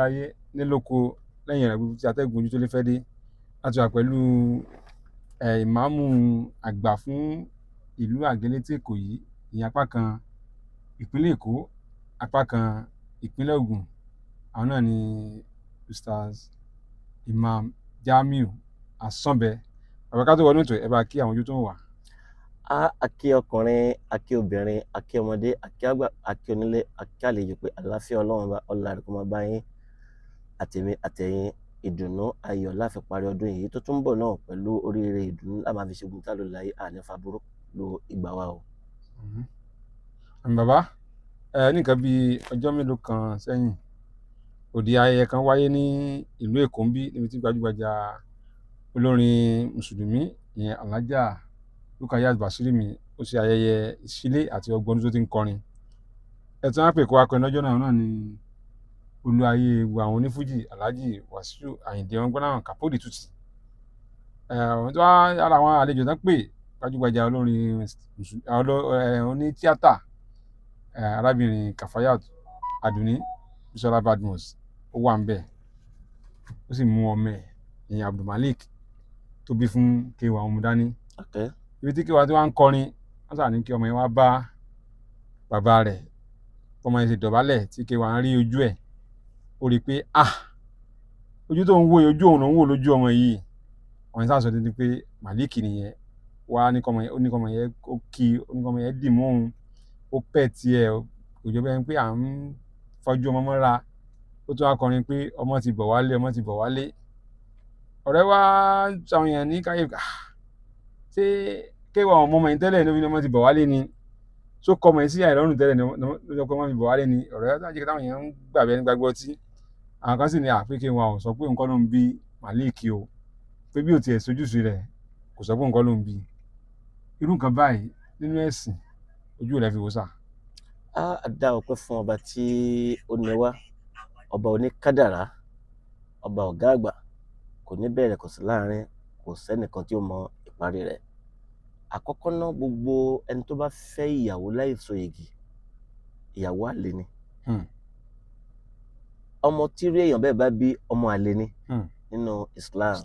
láráyé nílòkó lẹ́yìn rẹ̀ gbogbo tí atẹ́gùn ojú tó lè fẹ́ dé láti wà pẹ̀lú ìmáàmù àgbà fún ìlú àgélété èkó yìí ìyẹn apá kan ìpínlẹ̀ èkó apá kan ìpínlẹ̀ ògùn àwọn náà ni Ustaz Imam Jamiu Asọ́bẹ. Bàbá ká tó wọnú ètò ẹ bá kí àwọn ojú tó ń wà. A kí ọkùnrin, a kí obìnrin, a kí ọmọdé, a kí àgbà, a kí onílé, a kí àlejò pé àlàáfíà Ọlọ́run bá ọlá rẹ̀ kó máa bá yín àtèmi àtẹ̀yin ìdùnnú ayọ̀ láfi parí ọdún yìí tó tún bọ̀ náà pẹ̀lú oríire ìdùnnú láti máa fi ṣe gbùntà ló láyé àní faburú lo ìgbà wa o. Bàbá ní nǹkan bíi ọjọ́ mélòó kan sẹ́yìn òde ayẹyẹ kan wáyé ní ìlú Èkó ń bí níbi tí gbajúgbajà olórin mùsùlùmí ìyẹn Alhaja Rukayat Basirimi ó ṣe ayẹyẹ ìṣílé àti ọgbọ̀n ọdún tó ti ń kọrin. Ẹ̀tún á pè kó akọrin lọ́jọ́ náà ni olúayé gbogbo àwọn onífújì Alhaji Wasiu Ayinde wọn gbọ́dọ̀ Kàpódì Tuti. Ara àwọn àlejò tán pè gbajúgbajà olórin oní tíátà arábìnrin Kafayat Aduni Bisola Badmus ó wà ń bẹ̀ ó sì mú ọmọ ẹ̀ ìyẹn Abdulmalik tó bí fún Kéwà Ọmọdání. Ibi tí Kéwà tí wọ́n ń kọrin wọ́n sà ní kí ọmọ yẹn wá bá bàbá rẹ̀ ọmọ yẹn sì dọ̀bálẹ̀ tí Kéwà ń rí ojú ẹ̀ ó rí i pé ojú tó ń wò yìí ojú òun ló ń wò lójú ọmọ yìí ọmọ yẹn sàṣọ títí pé Malik nìyẹn wá ní kọ́mọ yẹn ó kí ó ní kọ́mọ yẹn dì mọ́ òun ó pẹ̀ tiẹ̀ kò jọ bẹ́ẹ̀ pé à ń fọjú ọmọ mọ́ra ó tún wá kọrin pé ọmọ ti bọ̀ wálé ọmọ ti bọ̀ wálé. Ọ̀rẹ́ wá sàwọn èèyàn ní káyé ṣé Kéwà ọmọ yẹn tẹ́lẹ̀ ní ọmọ ti bọ̀ wálé ni tó kọmọ yẹn sí àìrọ́rùn tẹ́lẹ̀ ló sọ pé ọmọ ti bọ̀ wálé ni ọ̀rẹ́ sáàjì táwọn èèyàn ń gbàgbé ní gbàgbọ́ tí àwọn kan sì ní àpé Kéwà ò sọ pé nǹkan ló ń bí Malik o pé bí ò tiẹ̀ sojúṣe rẹ̀ kò sọ pé nǹkan ló ń bí irú nǹkan báyìí nínú ẹ̀sìn ojú rẹ̀ fi wò sà. A dá ọpẹ́ fún ọba tí ó ní wá ọba oníkádàrá ọba ọ̀gá àgbà kò ní bẹ̀rẹ̀ kò sí láàrin kò sẹ́nìkan tí ó mọ ìparí rẹ̀. Àkọ́kọ́ náà gbogbo ẹni tó bá fẹ́ ìyàwó láì so igi ìyàwó àlè ni. Ọmọ tí rí èèyàn bẹ́ẹ̀ bá bí ọmọ àlè ni nínú Islam.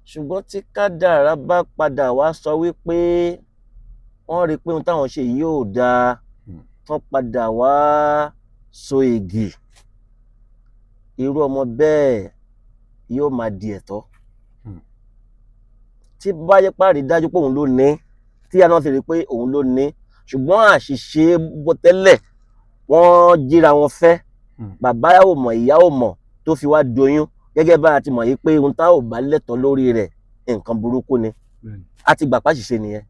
Ṣùgbọ́n tí kádàrá bá padà wá sọ wípé wọ́n rí i pé ohun táwọn ṣe yìí ò dáa tán padà wá so igi irú ọmọ bẹ́ẹ̀ yóò máa di ẹ̀tọ́. Tí bá yẹ párí dájú pé òun ló ní tí àná ti rí pé òun ló ní ṣùgbọ́n àṣìṣe bó tẹ́lẹ̀ wọ́n jíra wọn fẹ́ bàbá ò mọ̀ ìyá ò mọ̀ tó fi wá doyún gẹ́gẹ́ bá a ti mọ̀ yìí pé ohun tá ò bá lẹ́tọ̀ọ́ lórí rẹ̀ nǹkan burúkú ni a ti gbà pàṣìṣe nìyẹn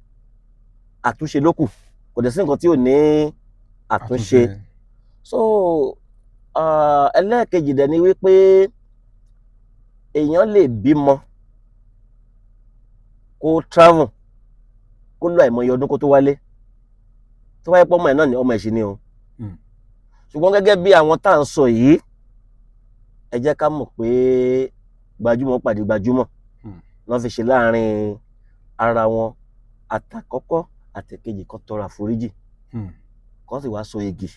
àtúnṣe ló kù kò dẹ̀ sí nǹkan tí ò ní àtúnṣe. So ẹlẹ́ẹ̀kejì dẹ̀ ni wípé èèyàn lè bímọ kó travel kó lọ àìmọye ọdún kó tó wálé tó wáyé pọ́ ọmọ ẹ̀ náà ni ọmọ ẹ̀ ṣe ni o. Ṣùgbọ́n gẹ́gẹ́ bí àwọn tá à ń sọ yìí ẹ jẹ́ ká mọ̀ pé gbajúmọ̀ pàdé gbajúmọ̀ lọ́n fi ṣe láàrin ara wọn àtàkọ́kọ́ àtẹ̀kejì kan tọrọ àforíjì kan sì wá so igi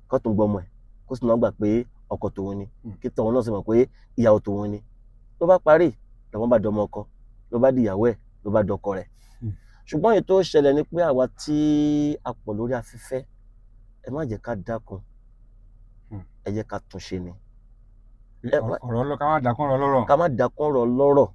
kan tún gbọmọ ẹ̀ kó sì náà gbà pé ọkọ tòun ni kí tọ̀hún náà sì mọ̀ pé ìyàwó tòun ni ló bá parí lọ́wọ́n bá dọmọ ọkọ ló bá di ìyàwó ẹ̀ ló bá dọkọ rẹ̀. Ṣùgbọ́n èyí tó ṣẹlẹ̀ ni pé àwa tí a pọ̀ lórí afẹ́fẹ́ ẹ má jẹ́ ká dákun ẹ jẹ́ ká tún ṣe ni. Ọ̀rọ̀ ká má dákun ọ̀rọ̀ lọ́rọ̀. Ká má dákun ọ̀rọ̀ lọ́rọ̀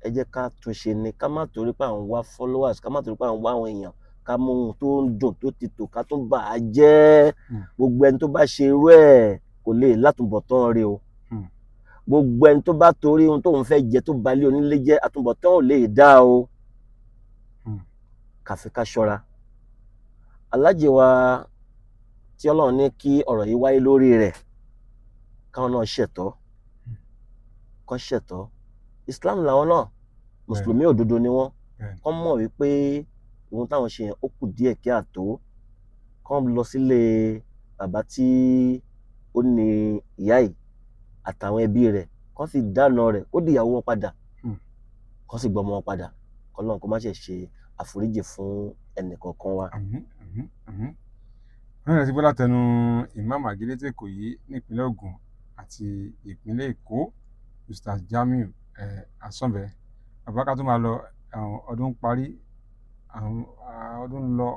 ẹ jẹ́ ká tún ṣe ni ká má torí pé à ń wá followers ká má torí pé à ń wá àwọn èèyàn ká mú ohun tó ń dùn tó ti tò ká tún bà á jẹ́ gbogbo ẹni tó bá ṣe irú ẹ̀ kò lè látúbọ̀tán rẹ̀ o. Gbogbo ẹni tó bá torí ohun tóun fẹ́ jẹ tó balẹ̀ onílé jẹ́ àtúbọ̀tán ò lè dá o. Kàfi ká ṣọ́ra. Alájì wa tí Ọlọ́run ní kí ọ̀rọ̀ yìí wáyé lórí rẹ̀ káwọn náà ṣẹ̀tọ́ kán ṣẹ̀tọ́ Islam làwọn náà mùsùlùmí òdodo ni wọ́n kán mọ̀ wípé ohun táwọn ṣe yẹn ó kù díẹ̀ kí àtó kán lọ sílé bàbá tí ó ní ìyá yìí àtàwọn ẹbí rẹ̀ kán sì dáná rẹ̀ ó di ìyàwó wọn padà kán sì gbọmọ wọn padà kọ́lọ́run kó má ṣe àforíjì fún ẹnì kọ̀ọ̀kan wa. wọ́n yàn sí pé látẹnu Imam Adeleke Ikoyi nípínlẹ̀ Ògùn àti ìpínlẹ̀ Èkó Ustaz Jamiu Asọ́nbẹ. Bàbá ká tó máa lọ, ọdún parí, ọdún ń lọ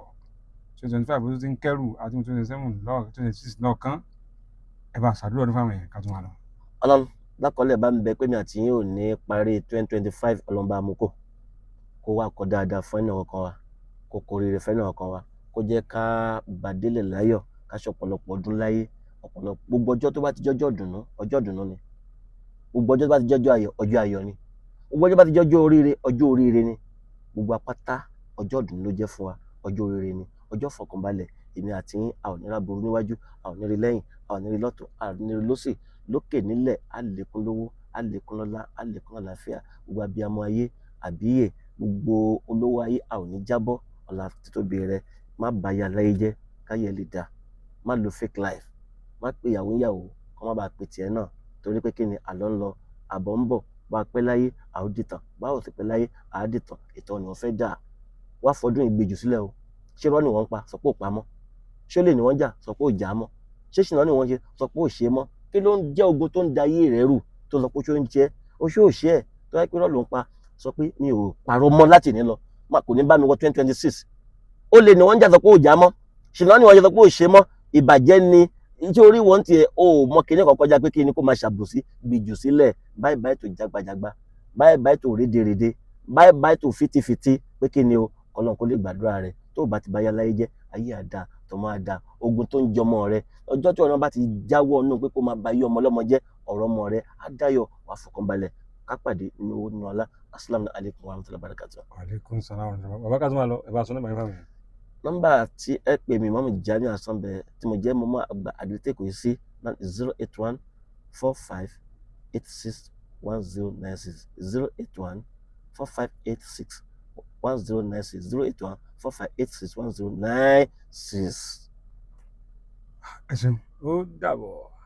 2025 ó ti ń kẹ́rù àti 2027 lọ 2026 náà kán. Ẹ bá ṣàdúrà ọdún fáwọn èèyàn ká tó máa lọ. Ọlọ́run lákọọ́lẹ̀ bá ń bẹ pé mi àti yín ò ní parí 2025 Ọlọ́run bá mú kó wá kọ dáadáa fún ẹnì ọ̀kan wa, kó kó rere fún ẹnì ọ̀kan wa, kó jẹ́ ká bàdélẹ̀ láyọ̀, ká ṣe ọ̀pọ̀lọpọ̀ ọdún láyé, gbogbo ọjọ́ tó bá ti jọ́jọ́ ìdùnnú, ọjọ́ ìdùnnú ni. Gbogbo ọjọ́ tó bá ti jọ́jọ́ ayọ̀, ọjọ́ ayọ̀ ni. Gbogbo ọjọ́ bá ti jọ́jọ́ oríire, ọjọ́ oríire ni. Gbogbo apáta ọjọ́ ìdùnnú ló jẹ́ fún wa, ọjọ́ oríire ni, ọjọ́ fọkànbalẹ̀. Èmi àti yín a ò ní ráburú níwájú, a ò ní rí lẹ́yìn, a ò ní rí lọ́tùn, a ò ní rí lósì, lókè nílẹ̀, a lékún lówó, a lékún lọ́lá, a lékún àlàáfíà. Gbogbo abiyamọ ayé àbíyè, gbogbo olówó ayé a ò ní jábọ́. Ọlá títóbi rẹ, má bà ya láyé jẹ́, káyé lè dá, má lo fake life, má pe ìyàwó ìyàwó kó má bàa pe tiẹ̀ náà, torí pé kí ni àlọ́ ń lọ àbọ̀ ń bọ̀, bá a pẹ́ láyé a ó dìtàn, bá ò sì pẹ́ láyé a á dìtàn. Ìtàn ni wọ́n fẹ́ dà, wá fọdún ìgbèjù sílẹ̀ o. Ṣé irọ́ ni wọ́n ń pa, sọ pé ò pa mọ́? Ṣé olè ni wọ́n jà, sọ pé ò jà mọ́? Ṣé ṣìnà ni wọ́n ṣe, sọ pé ò ṣe mọ́? Kí ló ń jẹ́ ogun tó ń da ayé rẹ̀ rù tó sọ pé ó ń jẹ́ oṣó òṣè ẹ̀ tó yẹ pé irọ́ ló ń pa? Sọ pé mi ò parọ́ mọ́ láti ní lọ, má kò ní bá mi wọ 2026. Olè ni wọ́n jà, sọ pé ò jà mọ́? Ṣìnà ni wọ́n ṣe, sọ pé ò ṣe mọ́? Ìbàjẹ́ ni tí orí wọn tiẹ̀ o mọ kíní kan kọjá pé kíni kó máa ṣàbòsí, gbìjù sílẹ̀. Báyìí báyìí tó jagbajagba, báyìí báyìí tó rédèrèdè, báyìí báyìí tó fìtìfìtì, pé kíni o Ọlọ́run kó lè gbàdúrà rẹ. Tó bá ti bá yá láyé jẹ́, ayé àdá tọmọ àdá, ogun tó ń jọmọ rẹ, ọjọ́ tí ọ̀nà bá ti jáwọ́ ọ̀nù pé kó máa bá yí ọmọ ọlọ́mọ jẹ́, ọ̀rọ̀ ọmọ rẹ á dáyọ̀, wà fọkànbalẹ̀. Ká pàdé nínú owó nínú ọlá. Assalamu alaikum warahmatullahi wabarakatuh. Wa alaikum salaam wa rahmatullahi. Bàbá ká tó máa lọ, ẹ bá sọ nípa yín fáwọn èèyàn. Nọ́mbà tí ẹ pè mí Imam Jamiu Asọ́nbẹ tí mo jẹ́ mọ́mọ́ àgbà Adeleke Ikoyi sí 081 45 86 1096 081 4586 1096 081 4586 1096. Ẹ ṣeun, ó dàbọ̀.